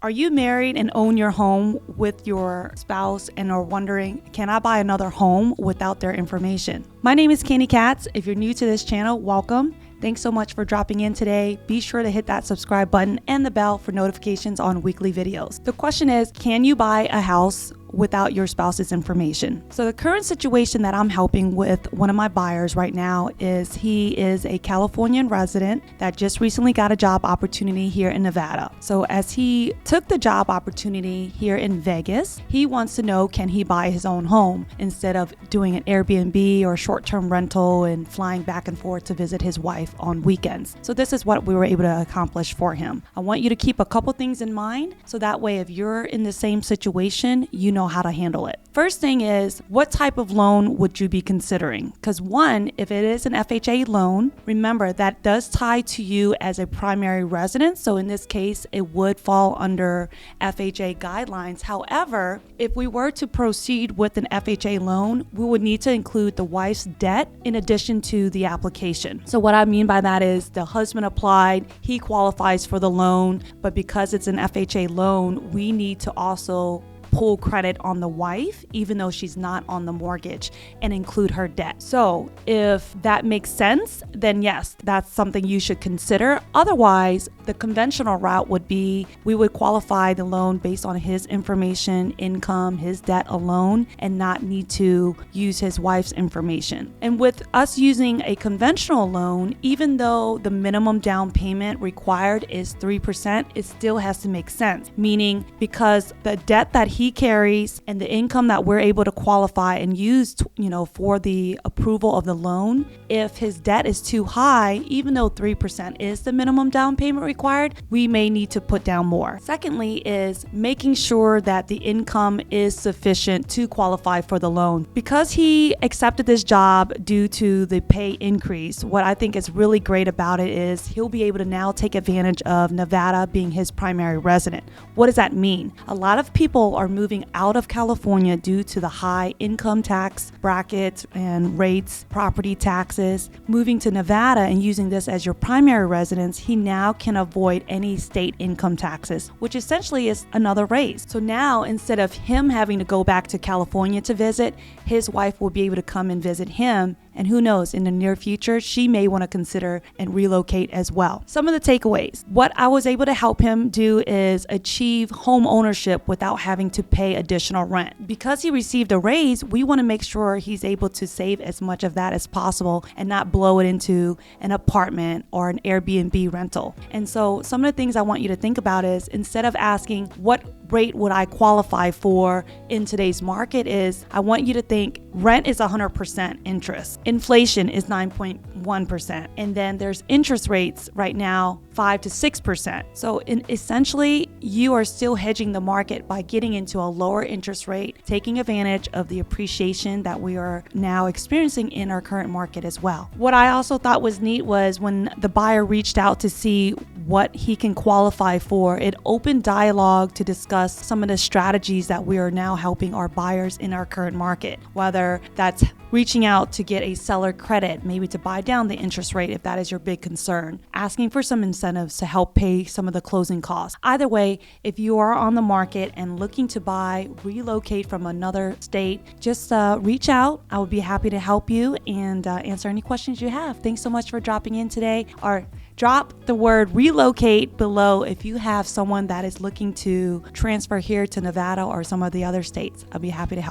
Are you married and own your home with your spouse and are wondering, can I buy another home without their information? My name is Candy Katz. If you're new to this channel, welcome. Thanks so much for dropping in today. Be sure to hit that subscribe button and the bell for notifications on weekly videos. The question is, can you buy a house without your spouse's information? So the current situation that I'm helping with one of my buyers right now is he is a Californian resident that just recently got a job opportunity here in Nevada. So as he took the job opportunity here in Vegas, he wants to know, can he buy his own home instead of doing an Airbnb or short-term rental and flying back and forth to visit his wife on weekends. So this is what we were able to accomplish for him. I want you to keep a couple things in mind so that way if you're in the same situation, you know how to handle it. First thing is, what type of loan would you be considering? Because one, if it is an FHA loan, remember that does tie to you as a primary residence. So in this case, it would fall under FHA guidelines. However, if we were to proceed with an FHA loan, we would need to include the wife's debt in addition to the application. So what I mean by that is the husband applied, he qualifies for the loan, but because it's an FHA loan, we need to also pull credit on the wife, even though she's not on the mortgage, and include her debt. So if that makes sense, then yes, that's something you should consider. Otherwise, the conventional route would be we would qualify the loan based on his information, income, his debt alone, and not need to use his wife's information. And with us using a conventional loan, even though the minimum down payment required is 3%, it still has to make sense. Meaning, because the debt that he carries and the income that we're able to qualify and use, for the approval of the loan, if his debt is too high, even though 3% is the minimum down payment required, we may need to put down more. Secondly is making sure that the income is sufficient to qualify for the loan. Because he accepted this job due to the pay increase, what I think is really great about it is he'll be able to now take advantage of Nevada being his primary resident. What does that mean? A lot of people are moving out of California due to the high income tax brackets and rates, property taxes. Moving to Nevada and using this as your primary residence, he now can avoid any state income taxes, which essentially is another raise. So now instead of him having to go back to California to visit, his wife will be able to come and visit him. And who knows, in the near future, she may want to consider and relocate as well. Some of the takeaways. What I was able to help him do is achieve home ownership without having to pay additional rent. Because he received a raise, we want to make sure he's able to save as much of that as possible and not blow it into an apartment or an Airbnb rental. And so some of the things I want you to think about is, instead of asking what rate would I qualify for in today's market, is I want you to think rent is 100% interest. Inflation is 9.1%. And then there's interest rates right now, 5 to 6%. So essentially, you are still hedging the market by getting into a lower interest rate, taking advantage of the appreciation that we are now experiencing in our current market as well. What I also thought was neat was when the buyer reached out to see what he can qualify for, it opened dialogue to discuss some of the strategies that we are now helping our buyers in our current market, whether that's reaching out to get a seller credit, maybe to buy down the interest rate if that is your big concern, asking for some incentives to help pay some of the closing costs. Either way, if you are on the market and looking to buy, relocate from another state, just reach out. I would be happy to help you and answer any questions you have. Thanks so much for dropping in today. Drop the word relocate below if you have someone that is looking to transfer here to Nevada or some of the other states. I'll be happy to help.